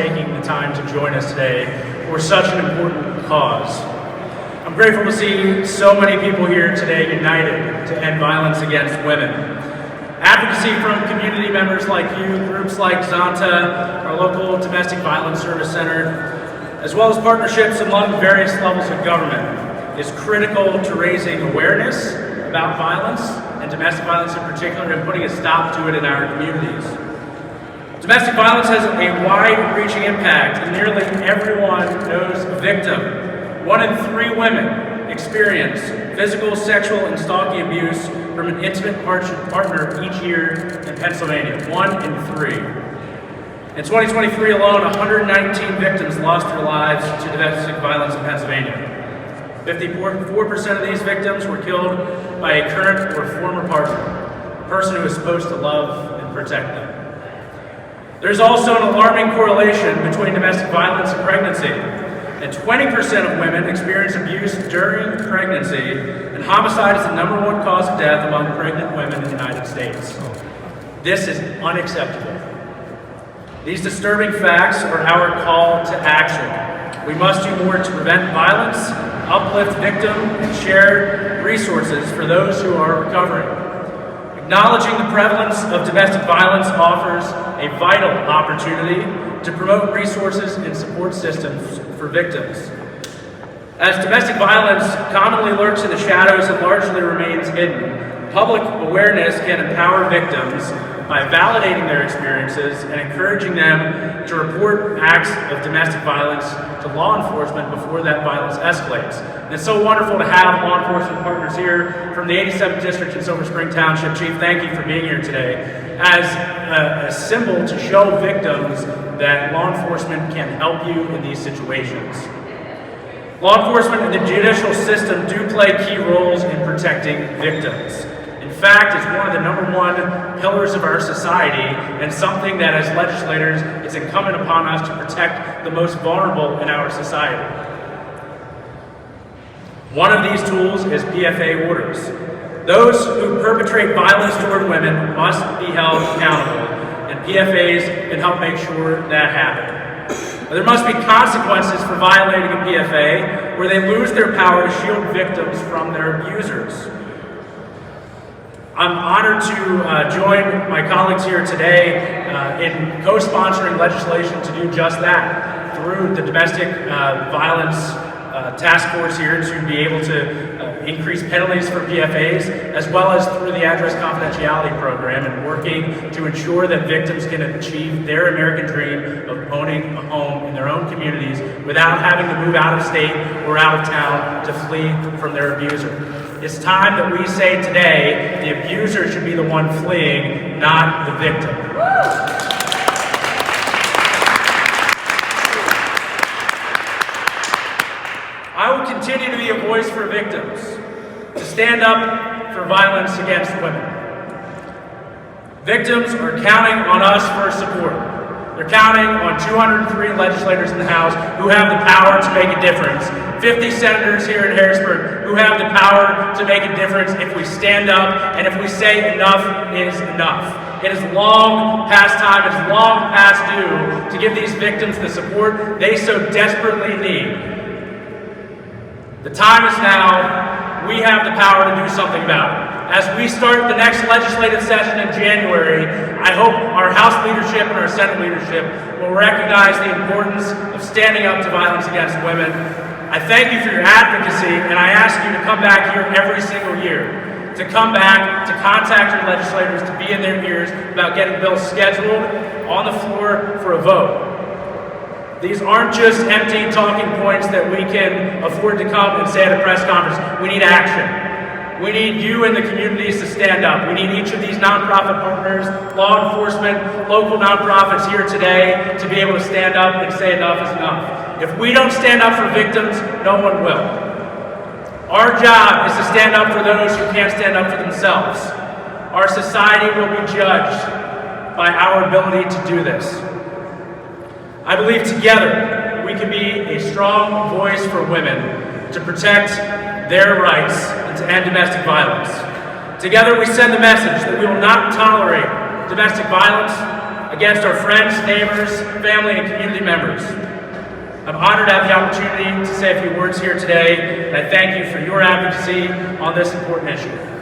taking the time to join us today for such an important cause. I'm grateful to see so many people here today united to end violence against women. Advocacy from community members like you, groups like Zonta, our local domestic violence service center, as well as partnerships among various levels of government, is critical to raising awareness about violence, and domestic violence in particular, and putting a stop to it in our communities. Domestic violence has a wide-reaching impact, and nearly everyone knows a victim. 1 in 3 women experience physical, sexual, and stalking abuse from an intimate partner each year in Pennsylvania. 1 in 3. In 2023 alone, 119 victims lost their lives to domestic violence in Pennsylvania. 54% of these victims were killed by a current or former partner, a person who is supposed to love and protect them. There's also an alarming correlation between domestic violence and pregnancy. And 20% of women experience abuse during pregnancy, and homicide is the #1 cause of death among pregnant women in the United States. This is unacceptable. These disturbing facts are our call to action. We must do more to prevent violence, uplift victims, and share resources for those who are recovering. Acknowledging the prevalence of domestic violence offers a vital opportunity to promote resources and support systems for victims. As domestic violence commonly lurks in the shadows and largely remains hidden, public awareness can empower victims by validating their experiences and encouraging them to report acts of domestic violence to law enforcement before that violence escalates. And it's so wonderful to have law enforcement partners here from the 87th District in Silver Spring Township. Chief, thank you for being here today as a symbol to show victims that law enforcement can help you in these situations. Law enforcement and the judicial system do play key roles in protecting victims. In fact, it's one of the #1 pillars of our society, and something that as legislators, it's incumbent upon us to protect the most vulnerable in our society. One of these tools is PFA orders. Those who perpetrate violence toward women must be held accountable, and PFAs can help make sure that happens. There must be consequences for violating a PFA, where they lose their power to shield victims from their abusers. I'm honored to join my colleagues here today in co-sponsoring legislation to do just that through the Domestic Violence Task Force here to be able to increase penalties for PFAs, as well as through the Address Confidentiality Program, and working to ensure that victims can achieve their American dream of owning a home in their own communities without having to move out of state or out of town to flee from their abuser. It's time that we say today, the abuser should be the one fleeing, not the victim. I will continue to be a voice for victims, to stand up for violence against women. Victims are counting on us for support. They're counting on 203 legislators in the House who have the power to make a difference. 50 senators here in Harrisburg who have the power to make a difference if we stand up and if we say enough is enough. It is long past time, it is long past due to give these victims the support they so desperately need. The time is now. We have the power to do something about it. As we start the next legislative session in January, I hope our House leadership and our Senate leadership will recognize the importance of standing up to violence against women. I thank you for your advocacy, and I ask you to come back here every single year, to come back, to contact your legislators, to be in their ears about getting bills scheduled on the floor for a vote. These aren't just empty talking points that we can afford to come and say at a press conference. We need action. We need you in the communities to stand up. We need each of these nonprofit partners, law enforcement, local nonprofits here today to be able to stand up and say enough is enough. If we don't stand up for victims, no one will. Our job is to stand up for those who can't stand up for themselves. Our society will be judged by our ability to do this. I believe together we can be a strong voice for women to protect their rights and to end domestic violence. Together we send the message that we will not tolerate domestic violence, against our friends, neighbors, family, and community members. I'm honored to have the opportunity to say a few words here today, and I thank you for your advocacy on this important issue.